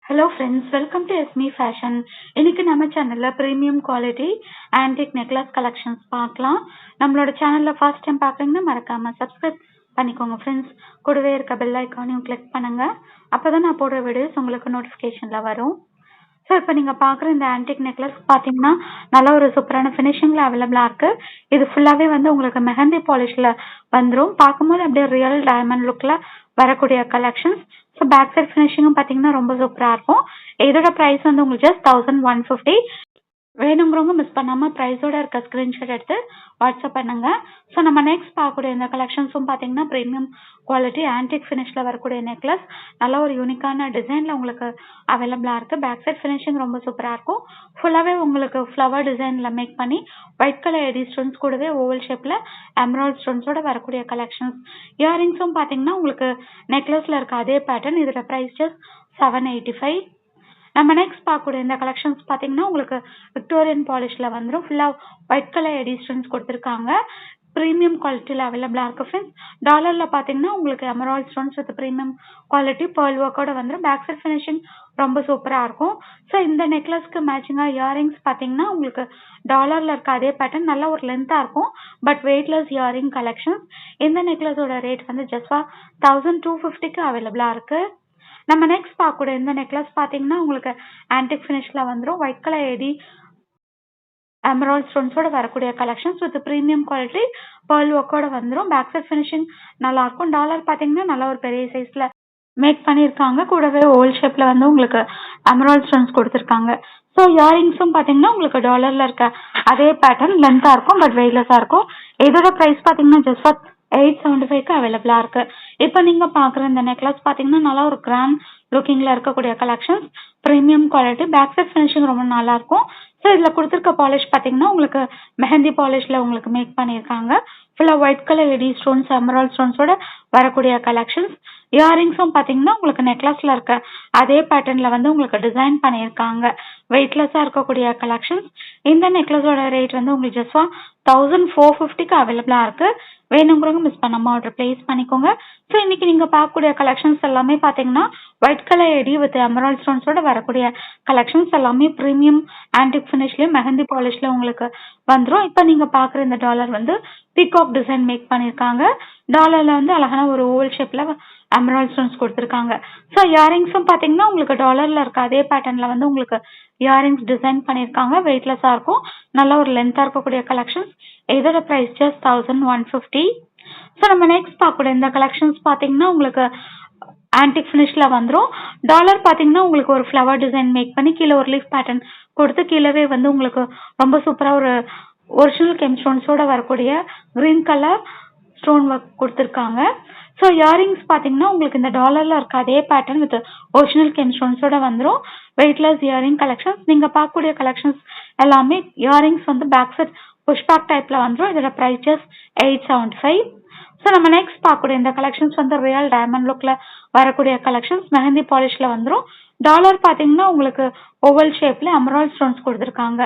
Hello friends, welcome to எஸ்மி fashion. இன்னைக்கு நம்ம சேனல்ல premium quality antique necklace collections பார்க்கலாம். நம்மளோட சேனல்ல ஃபர்ஸ்ட் டைம் பார்க்குறீங்கன்னா மறக்காம சப்ஸ்கிரைப் பண்ணிக்கோங்க ஃப்ரெண்ட்ஸ். கூடவே இருக்க பெல் ஐக்கானையும் கிளிக் பண்ணுங்க. அப்பதான் நான் போடுற வீடியோஸ் உங்களுக்கு நோட்டிஃபிகேஷன்ல வரும். ஸோ இப்போ நீங்கள் பார்க்குற இந்த ஆன்டிக் நெக்லஸ் பார்த்தீங்கன்னா நல்ல ஒரு சூப்பரான ஃபினிஷிங்கில் அவைலபிளாக இருக்குது. இது ஃபுல்லாகவே வந்து உங்களுக்கு மெஹந்தி பாலிஷில் வந்துடும். பார்க்கும்போது அப்படியே ரியல் டைமண்ட் லுக்கில் வரக்கூடிய கலெக்ஷன்ஸ். ஸோ பேக் சைட் ஃபினிஷிங்கும் பார்த்தீங்கன்னா ரொம்ப சூப்பராக இருக்கும். இதோட ப்ரைஸ் வந்து உங்களுக்கு ஜஸ்ட் 1150. வேணுங்கிறவங்க மிஸ் பண்ணாமல் ப்ரைஸோட இருக்க ஸ்க்ரீன்ஷாட் எடுத்து வாட்ஸ்அப் பண்ணுங்க. ஸோ நம்ம நெக்ஸ்ட் பார்க்கக்கூடிய இந்த கலெக்ஷன்ஸும் பார்த்தீங்கன்னா ப்ரீமியம் குவாலிட்டி ஆன்டிக் ஃபினிஷில் வரக்கூடிய நெக்லஸ். நல்ல ஒரு யூனிக்கான டிசைனில் உங்களுக்கு அவைலபிளாக இருக்குது. பேக் சைட் ஃபினிஷிங் ரொம்ப சூப்பராக இருக்கும். ஃபுல்லாகவே உங்களுக்கு ஃப்ளவர் டிசைனில் மேக் பண்ணி ஒயிட் கலர் எடி ஸ்டோன்ஸ் கூடவே ஓவல் ஷேப்பில் எம்ராய்ட் ஸ்டோன்ஸோட வரக்கூடிய கலெக்ஷன்ஸ். இயரிங்ஸும் பார்த்தீங்கன்னா உங்களுக்கு நெக்லஸில் இருக்க அதே பேட்டர்ன். இதோட ப்ரைஸ் ஜஸ்ட் 785. நம்ம நெக்ஸ்ட் பார்க்கக்கூடிய இந்த கலெக்ஷன்ஸ் பார்த்தீங்கன்னா உங்களுக்கு விக்டோரியன் பாலிஷில் வந்துடும். ஃபுல்லாக ஒயிட் கலர் எடிஷன்ஸ் கொடுத்துருக்காங்க. ப்ரீமியம் குவாலிட்டியில் அவைலபிளாக இருக்குது ஃப்ரெண்ட்ஸ். டாலரில் பார்த்தீங்கன்னா உங்களுக்கு emerald stones with premium quality pearl ஒர்க்கோட வந்துடும். பேக் சைட் ஃபினிஷிங் ரொம்ப சூப்பராக இருக்கும். ஸோ இந்த நெக்லஸ்க்கு மேட்சிங்காக இயரிங்ஸ் பார்த்தீங்கன்னா உங்களுக்கு டாலரில் இருக்க அதே பேட்டர்ன் நல்ல ஒரு லென்த்தாக இருக்கும். But weightless earring collections. இந்த நெக்லஸோட ரேட் வந்து ஜஸ்ட் 1250க்கு அவைலபிளாக இருக்குது. நம்ம நெக்ஸ்ட் பார்க்கக்கூடிய இந்த நெக்லஸ் பார்த்தீங்கன்னா உங்களுக்கு ஆன்டிக் ஃபினிஷில் வந்துடும். ஒயிட் கலர் எடி எமரால்ட் ஸ்டோன்ஸோட வரக்கூடிய collections with premium quality pearl ஒர்க்கோட வந்துடும். பேக் சைட் ஃபினிஷிங் நல்லாயிருக்கும். டாலர் பார்த்தீங்கன்னா நல்ல ஒரு பெரிய சைஸில் மேக் பண்ணியிருக்காங்க. கூடவே ஓல் ஷேப்பில் வந்து உங்களுக்கு எமரால்ட் ஸ்டோன்ஸ் கொடுத்துருக்காங்க. ஸோ இயரிங்ஸும் பார்த்தீங்கன்னா உங்களுக்கு டாலரில் இருக்க அதே பேட்டர்ன் லென்த்தாக இருக்கும். பட் வெயிட்லெஸ்ஸாக இருக்கும். இதோட ப்ரைஸ் பார்த்தீங்கன்னா ஜஸ்ட் 875க்கு அவைலபிளாக இருக்குது. இப்போ நீங்கள் பார்க்குற இந்த நெக்லஸ் பார்த்தீங்கன்னா நல்லா ஒரு கிராண்ட் லுக்கிங்கில் இருக்கக்கூடிய collections. Premium quality. Back side finishing ரொம்ப நல்லாயிருக்கும். ஸோ இதில் கொடுத்துருக்க பாலிஷ் பார்த்தீங்கன்னா உங்களுக்கு மெஹந்தி பாலிஷில் உங்களுக்கு மேக் பண்ணியிருக்காங்க. ஃபுல்லாக ஒயிட் கலர் எடி ஸ்டோன்ஸ் எமரால்ட் ஸ்டோன்ஸோட வரக்கூடிய கலெக்ஷன்ஸ். இயரிங்ஸும் பார்த்தீங்கன்னா உங்களுக்கு நெக்லஸில் இருக்க அதே பேட்டர்னில் வந்து உங்களுக்கு டிசைன் பண்ணியிருக்காங்க. வெயிட்லெஸ்ஸாக இருக்கக்கூடிய கலெக்ஷன்ஸ். இந்த நெக்லஸோட ரேட் வந்து உங்களுக்கு ஜஸ்ட் 1450க்கு அவைலபிளாக இருக்குது. வேணுங்கிறவங்க மிஸ் பண்ணாமல் ஆர்டர் பிளேஸ் பண்ணிக்கோங்க. ஸோ இன்னைக்கு நீங்கள் பார்க்கக்கூடிய கலெக்ஷன்ஸ் எல்லாமே பார்த்தீங்கன்னா ஒயிட் கலர் எடி வித் எமரால்ட் ஸ்டோன்ஸோட வரக்கூடிய கலெக்ஷன்ஸ் எல்லாமே ப்ரீமியம் ஆன்டிக் ஃபினிஷ்லேயும் மெஹந்தி பாலிஷில் உங்களுக்கு வந்துடும். இப்போ நீங்கள் பார்க்குற இந்த டாலர் வந்து பீகாக் டிசைன் மேக் பண்ணியிருக்காங்க. டாலரில் வந்து அழகான ஒரு ஓவல் ஷேப்பில் எமரால்ட் ஸ்டோன்ஸ் கொடுத்துருக்காங்க. ஸோ இயரிங்ஸும் பார்த்தீங்கன்னா உங்களுக்கு டாலரில் இருக்க அதே பேட்டர்னில் வந்து உங்களுக்கு இயரிங்ஸ் டிசைன் பண்ணியிருக்காங்க. வெயிட்லெஸ்ஸாக இருக்கும். நல்ல ஒரு லென்த்தாக இருக்கக்கூடிய கலெக்ஷன்ஸ். இதோட ப்ரைஸ் ஜஸ்ட் 1150. ஸோ நம்ம நெக்ஸ்ட் பார்க்கக்கூடிய இந்த கலெக்ஷன்ஸ் பார்த்தீங்கன்னா உங்களுக்கு ஆன்டிக் ஃபினிஷில் வந்துடும். டாலர் பார்த்தீங்கன்னா உங்களுக்கு ஒரு ஃப்ளவர் டிசைன் மேக் பண்ணி கீழே ஒரு லீஃப் பேட்டர்ன் கொடுத்து கீழவே வந்து உங்களுக்கு ரொம்ப சூப்பராக ஒரு ஒரிஜினல் கெம் ஸ்டோன்ஸோட வரக்கூடிய க்ரீன் கலர் ஸ்டோன் ஒர்க் கொடுத்துருக்காங்க. ஸோ இயரிங்ஸ் பார்த்தீங்கன்னா உங்களுக்கு இந்த டாலரில் இருக்க அதே பேட்டர்ன் வித் ஒரிஜினல் கெம் ஸ்டோன்ஸோட வந்துடும். Weightless earring collections. நீங்கள் பார்க்கக்கூடிய கலெக்ஷன்ஸ் எல்லாமே இயரிங்ஸ் வந்து பேக் சைட் புஷ்பேக் டைப்பில் வந்துடும். இதோட ப்ரைஸ் ஜஸ்ட் 875. ஸோ நம்ம நெக்ஸ்ட் பார்க்கக்கூடிய இந்த கலெக்ஷன்ஸ் வந்து ரியல் டைமண்ட் லுக்கில் வரக்கூடிய கலெக்ஷன்ஸ். மெஹந்தி பாலிஷில் வந்துடும். டாலர் பார்த்தீங்கன்னா உங்களுக்கு ஓவல் ஷேப்பில் எமரால்ட் ஸ்டோன்ஸ் கொடுத்துருக்காங்க.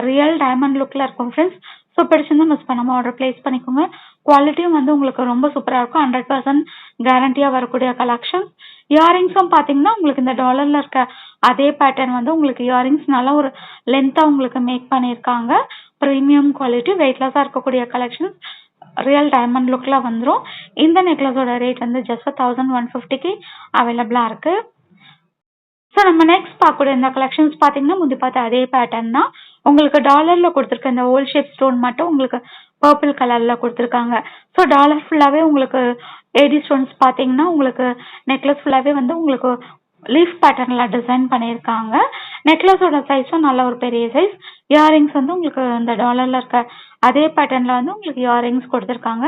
ரியல் டைமண்ட் லுக்கில் இருக்கும் ஃப்ரெண்ட்ஸ். ஸோ பிடிச்சிருந்தா மிஸ் பண்ணாமல் ஆர்டர் பிளேஸ் பண்ணிக்கோங்க. குவாலிட்டியும் வந்து உங்களுக்கு ரொம்ப சூப்பராக இருக்கும். 100% கேரண்டியாக வரக்கூடிய கலெக்ஷன்ஸ். இயரிங்ஸும் பார்த்தீங்கன்னா உங்களுக்கு இந்த டாலரில் இருக்க அதே பேட்டர்ன் வந்து உங்களுக்கு இயரிங்ஸ் நல்லா ஒரு லென்த்தாக உங்களுக்கு மேக் பண்ணியிருக்காங்க. Premium quality. வெயிட்லெஸ்ஸாக இருக்கக்கூடிய கலெக்ஷன்ஸ். ரியல் டைமண்ட் லுக்கில் வந்துடும். இந்த நெக்லஸோட ரேட் வந்து ஜஸ்ட் 1150க்கு அவைலபிளாக இருக்குது. ஸோ நம்ம நெக்ஸ்ட் பார்க்கக்கூடிய இந்த கலெக்ஷன்ஸ் பார்த்தீங்கன்னா முந்தி பார்த்த அதே பேட்டர்ன் தான். உங்களுக்கு டாலரில் கொடுத்துருக்க இந்த ஓல் ஷேப் ஸ்டோன் மட்டும் உங்களுக்கு பர்பிள் கலரில் கொடுத்துருக்காங்க. ஸோ டாலர் ஃபுல்லாகவே உங்களுக்கு எடி ஸ்டோன்ஸ் பார்த்தீங்கன்னா உங்களுக்கு நெக்லஸ் ஃபுல்லாகவே வந்து உங்களுக்கு லீஃப் பேட்டர்னில் டிசைன் பண்ணியிருக்காங்க. நெக்லஸோட சைஸும் நல்ல ஒரு பெரிய சைஸ். இயரிங்ஸ் வந்து உங்களுக்கு இந்த டாலரில் இருக்க அதே பேட்டர்னில் வந்து உங்களுக்கு இயரிங்ஸ் கொடுத்துருக்காங்க.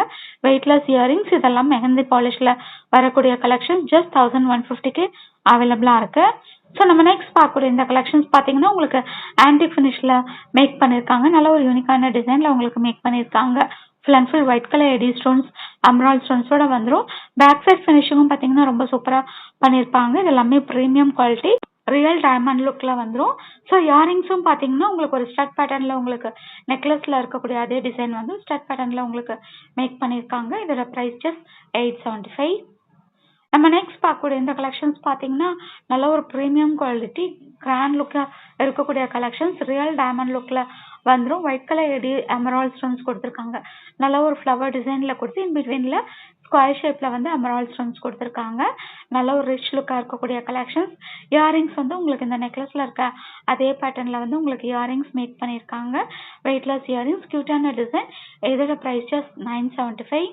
Weightless earrings. இதெல்லாம் மெஹந்தி பாலிஷில் வரக்கூடிய கலெக்ஷன். ஜஸ்ட் 1150க்கு அவைலபிளாக இருக்குது. ஸோ நம்ம நெக்ஸ்ட் பார்க்கக்கூடிய இந்த கலெக்ஷன்ஸ் பார்த்தீங்கன்னா உங்களுக்கு ஆன்டிக் ஃபினிஷில் மேக் பண்ணியிருக்காங்க. நல்ல ஒரு யூனிக்கான டிசைனில் உங்களுக்கு மேக் பண்ணியிருக்காங்க. Full and full white colour எடி ஸ்டோன்ஸ் எமரால்ட் ஸ்டோன்ஸோட வந்துடும். பேக் சைட் ஃபினிஷிங்கும் பார்த்தீங்கன்னா ரொம்ப சூப்பராக பண்ணியிருப்பாங்க. இது எல்லாமே ப்ரீமியம் குவாலிட்டி. ரியல் டைமண்ட் லுக்கில் வந்துடும். ஸோ இயரிங்ஸும் பார்த்தீங்கன்னா உங்களுக்கு ஒரு ஸ்டட் பேட்டர்னில் உங்களுக்கு நெக்லஸில் இருக்கக்கூடிய அதே டிசைன் வந்து ஸ்டட் பேட்டர்னில் உங்களுக்கு மேக் பண்ணியிருக்காங்க. இதோட ப்ரைஸ் ஜஸ்ட் 875. நம்ம நெக்ஸ்ட் பார்க்கக்கூடிய இந்த கலெக்ஷன்ஸ் பார்த்தீங்கன்னா நல்ல ஒரு ப்ரீமியம் குவாலிட்டி கிராண்ட் லுக்கில் இருக்கக்கூடிய கலெக்ஷன்ஸ் ரியல் டைமண்ட் லுக்கில் வந்துடும். ஒயிட் கலர் எடி எமரால்ட் ஸ்டோன்ஸ் கொடுத்துருக்காங்க. நல்ல ஒரு ஃப்ளவர் டிசைனில் கொடுத்து இன் பிட்வீனில் ஸ்கொயர் ஷேப்பில் வந்து எமரால்ட் ஸ்டோன்ஸ் கொடுத்துருக்காங்க. நல்ல ஒரு ரிச் லுக்காக இருக்கக்கூடிய கலெக்ஷன்ஸ். இயரிங்ஸ் வந்து உங்களுக்கு இந்த நெக்லஸில் இருக்க அதே பேட்டர்னில் வந்து உங்களுக்கு இயரிங்ஸ் மேக் பண்ணியிருக்காங்க. வெயிட்லெஸ் இயரிங்ஸ், கியூட்டான டிசைன். இதோட ப்ரைஸ் ஜஸ்ட் 975.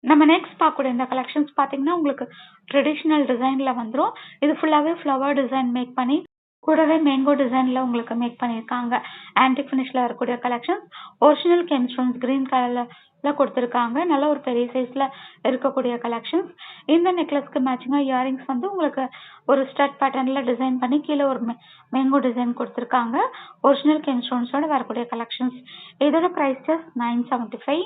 நம்ம நெக்ஸ்ட் பார்க்கக்கூடிய இந்த கலெக்ஷன்ஸ் பார்த்தீங்கன்னா உங்களுக்கு ட்ரெடிஷ்னல் டிசைனில் வந்துடும். இது ஃபுல்லாகவே ஃப்ளவர் டிசைன் மேக் பண்ணி கூடவே மேங்கோ டிசைனில் உங்களுக்கு மேக் பண்ணியிருக்காங்க. ஆன்டிக் ஃபினிஷில் இருக்கக்கூடிய கலெக்ஷன்ஸ். ஒரிஜினல் கெம்ஸ்டோன்ஸ் க்ரீன் கலரில் கொடுத்துருக்காங்க. நல்ல ஒரு பெரிய சைஸில் இருக்கக்கூடிய கலெக்ஷன்ஸ். இந்த நெக்லஸ்க்கு மேட்சிங்காக இயரிங்ஸ் வந்து உங்களுக்கு ஒரு ஸ்டட் பேட்டர்னில் டிசைன் பண்ணி கீழே ஒரு மேங்கோ டிசைன் கொடுத்துருக்காங்க. ஒரிஜினல் கெம்ஸ்டோன்ஸோட வரக்கூடிய கலெக்ஷன்ஸ். இதோட ப்ரைஸ் ஜஸ்ட் 975.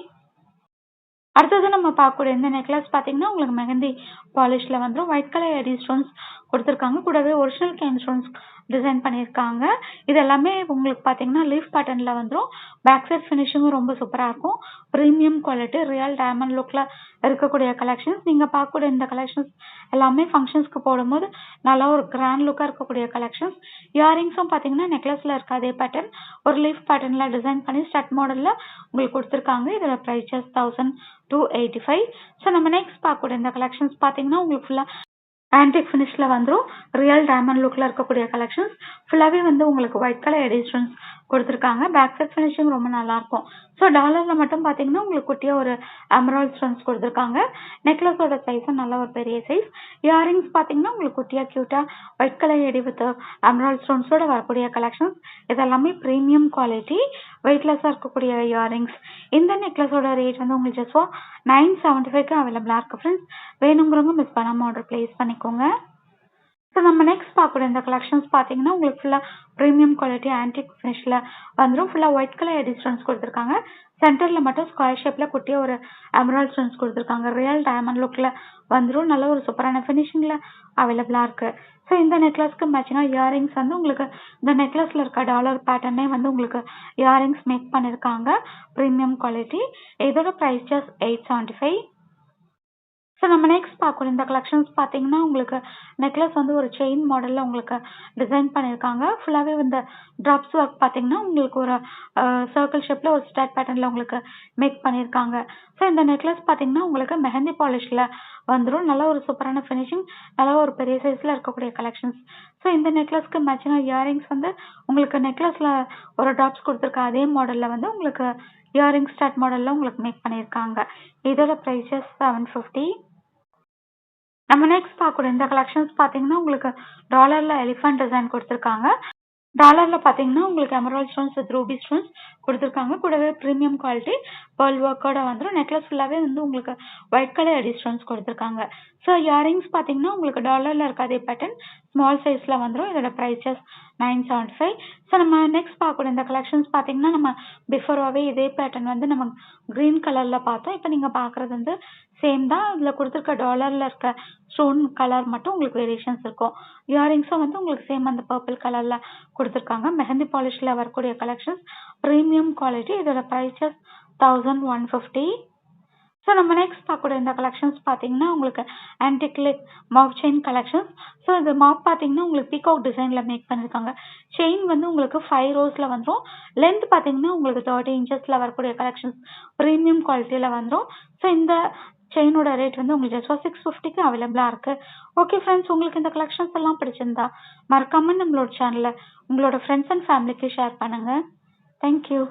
அடுத்தது நம்ம பார்க்கக்கூடிய இந்த நெக்லஸ் பார்த்தீங்கன்னா உங்களுக்கு மெஹந்தி பாலிஷில் வந்துடும். ஒயிட் கலர் எடி ஸ்டோன்ஸ் கொடுத்துருக்காங்க. கூடவே ஒரிஜினல் கேன் ஸ்டோன்ஸ் டிசைன் பண்ணியிருக்காங்க. இது எல்லாமே உங்களுக்கு பார்த்தீங்கன்னா லீஃப் பேட்டர்னில் வந்துடும். பேக் சைட் ஃபினிஷிங்கும் ரொம்ப சூப்பராக இருக்கும். ப்ரீமியம் குவாலிட்டி ரியல் டைமண்ட் லுக்கில் இருக்கக்கூடிய கலெக்ஷன்ஸ். நீங்கள் பார்க்கக்கூடிய இந்த கலெக்ஷன்ஸ் எல்லாமே ஃபங்க்ஷன்ஸ்க்கு போடும்போது நல்லா ஒரு கிராண்ட் லுக்காக இருக்கக்கூடிய கலெக்ஷன்ஸ். இயரிங்ஸும் பார்த்தீங்கன்னா நெக்லஸில் இருக்க அதே பேட்டர்ன் ஒரு லீஃப் பேட்டர்னில் டிசைன் பண்ணி ஸ்டட் மாடலில் உங்களுக்கு கொடுத்துருக்காங்க. இதோட ப்ரைஸ் ஜஸ்ட் 1285. ஸோ நம்ம நெக்ஸ்ட் பார்க்கக்கூடிய இந்த கலெக்ஷன்ஸ் பார்த்தீங்கன்னா உங்களுக்கு ஃபுல்லாக ஆன்டிக் ஃபினிஷில் வந்துடும். ரியல் டைமண்ட் லுக்கில் இருக்கக்கூடிய கலெக்ஷன்ஸ். ஃபுல்லாகவே வந்து உங்களுக்கு ஒயிட் கலர் எடிஷன்ஸ் கொடுத்துருக்காங்க. பேக் சைட் ஃபினிஷிங் ரொம்ப நல்லாயிருக்கும். ஸோ டாலரில் மட்டும் பார்த்தீங்கன்னா உங்களுக்கு குட்டியாக ஒரு எமரால்ட் ஸ்டோன்ஸ் கொடுத்துருக்காங்க. நெக்லஸோட சைஸும் நல்ல ஒரு பெரிய சைஸ். இயரிங்ஸ் பார்த்தீங்கன்னா உங்களுக்கு குட்டியாக க்யூட்டாக ஒயிட் கலர் எடி வித் எமரால்ட் ஸ்டோன்ஸோட வரக்கூடிய கலெக்ஷன்ஸ். இதெல்லாமே ப்ரீமியம் குவாலிட்டி வெயிட்லெஸ்ஸாக இருக்கக்கூடிய இயரிங்ஸ். இந்த நெக்லஸோட ரேட் வந்து உங்களுக்கு ஜஸ்ட் 975க்கு அவைலபிளாக இருக்குது ஃப்ரெண்ட்ஸ். வேணுங்கிறவங்க மிஸ் பண்ணாமல் ஆர்டர் ப்ளேஸ் பண்ணிக்கோங்க. ஸோ நம்ம நெக்ஸ்ட் பார்க்கக்கூடிய இந்த கலெக்ஷன்ஸ் பார்த்தீங்கன்னா உங்களுக்கு ஃபுல்லாக ப்ரீமியம் குவாலிட்டி ஆன்டிக் ஃபினிஷில் வந்துடும். ஃபுல்லாக ஒயிட் கலர் எடி ஸ்டோன்ஸ் கொடுத்துருக்காங்க. சென்டரில் மட்டும் ஸ்கொயர் ஷேப்பில் குட்டியாக ஒரு எமரால்ட் ஸ்டோன்ஸ் கொடுத்துருக்காங்க. ரியல் டைமண்ட் லுக்கில் வந்துடும். நல்ல ஒரு சூப்பரான ஃபினிஷிங்கில் அவைலபிளாக இருக்குது. ஸோ இந்த நெக்லஸ்க்கு மேட்சிங்காக இயரிங்ஸ் வந்து உங்களுக்கு இந்த நெக்லஸில் இருக்க டாலர் பேட்டர்னே வந்து உங்களுக்கு இயரிங்ஸ் மேக் பண்ணியிருக்காங்க. Premium quality. இதோட ப்ரைஸ் ஜஸ்ட் 875. ஸோ நம்ம நெக்ஸ்ட் பார்க்கணும் இந்த கலெக்ஷன்ஸ் பார்த்தீங்கன்னா உங்களுக்கு நெக்லஸ் வந்து ஒரு செயின் மாடலில் உங்களுக்கு டிசைன் பண்ணியிருக்காங்க. ஃபுல்லாகவே இந்த ட்ராப்ஸ் ஒர்க் பார்த்தீங்கன்னா உங்களுக்கு ஒரு சர்க்கிள் ஷேப்பில் ஒரு ஸ்டார்ட் பேட்டர்னில் உங்களுக்கு மேக் பண்ணியிருக்காங்க. ஸோ இந்த நெக்லஸ் பார்த்தீங்கன்னா உங்களுக்கு மெஹந்தி பாலிஷில் வந்துடும். நல்ல ஒரு சூப்பரான ஃபினிஷிங், நல்ல ஒரு பெரிய சைஸில் இருக்கக்கூடிய கலெக்ஷன்ஸ். ஸோ இந்த நெக்லஸ்க்கு மேட்சிங்காக இயரிங்ஸ் வந்து உங்களுக்கு நெக்லஸில் ஒரு ட்ராப்ஸ் கொடுத்துருக்க அதே மாடலில் வந்து உங்களுக்கு இயரிங் ஸ்டார்ட் மாடலில் உங்களுக்கு மேக் பண்ணியிருக்காங்க. இதோட ப்ரைஸஸ் 750. நம்ம நெக்ஸ்ட் பார்க்கக்கூடிய இந்த கலெக்ஷன்ஸ் பார்த்தீங்கன்னா உங்களுக்கு டாலரில் எலிஃபண்ட் டிசைன் கொடுத்துருக்காங்க. டாலரில் பார்த்தீங்கன்னா உங்களுக்கு emerald stones with Ruby stones கொடுத்துருக்காங்க. கூடவே ப்ரீமியம் குவாலிட்டி பேர்ல் ஒர்க்கோட வந்துடும். நெக்லஸ் ஃபுல்லாகவே வந்து உங்களுக்கு ஒயிட் கலர் எடி ஸ்டோன்ஸ் கொடுத்துருக்காங்க. ஸோ இயரிங்ஸ் பார்த்தீங்கன்னா உங்களுக்கு டாலரில் இருக்க அதே பேட்டர்ன் ஸ்மால் சைஸில் வந்துடும். இதோட ப்ரைஸஸ் 975. ஸோ நம்ம நெக்ஸ்ட் பார்க்கக்கூடிய இந்த கலெக்ஷன்ஸ் பார்த்தீங்கன்னா நம்ம பிஃபோராகவே இதே பேட்டர்ன் வந்து நம்ம க்ரீன் கலரில் பார்த்தோம். இப்போ நீங்கள் பார்க்குறது வந்து சேம் தான். இதில் கொடுத்துருக்க டாலரில் இருக்க ஸ்டோன் கலர் மட்டும் உங்களுக்கு வேரியேஷன்ஸ் இருக்கும். இயரிங்ஸும் வந்து உங்களுக்கு சேம் அந்த பர்பிள் கலரில் கொடுத்துருக்காங்க. மெஹந்தி பாலிஷில் வரக்கூடிய கலெக்ஷன்ஸ் ப்ரீமியம் குவாலிட்டி. இதோட ப்ரைஸஸ் 1150. ஸோ நம்ம நெக்ஸ்ட் பார்க்கக்கூடிய இந்த கலெக்ஷன்ஸ் பார்த்தீங்கன்னா உங்களுக்கு ஆன்டிக்லிக் மாப் செயின் கலெக்ஷன்ஸ். ஸோ இந்த மாப் பார்த்தீங்கன்னா உங்களுக்கு பீகாக் டிசைனில் மேக் பண்ணியிருக்காங்க. செயின் வந்து உங்களுக்கு 5 ரோஸில் வந்துடும். லென்த் பார்த்தீங்கன்னா உங்களுக்கு 30 இன்ச்சஸில் வரக்கூடிய கலெக்ஷன்ஸ் ப்ரீமியம் குவாலிட்டியில் வந்துடும். ஸோ இந்த செயினோட ரேட் வந்து உங்களுக்கு ஜஸ்ட் 650க்கு அவைலபிளாக இருக்குது. ஓகே ஃப்ரெண்ட்ஸ், உங்களுக்கு இந்த கலெக்ஷன்ஸ் எல்லாம் பிடிச்சிருந்தா மறக்காமல் நம்மளோட சேனலை உங்களோட ஃப்ரெண்ட்ஸ் அண்ட் ஃபேமிலிக்கு ஷேர் பண்ணுங்கள். தேங்க்யூ.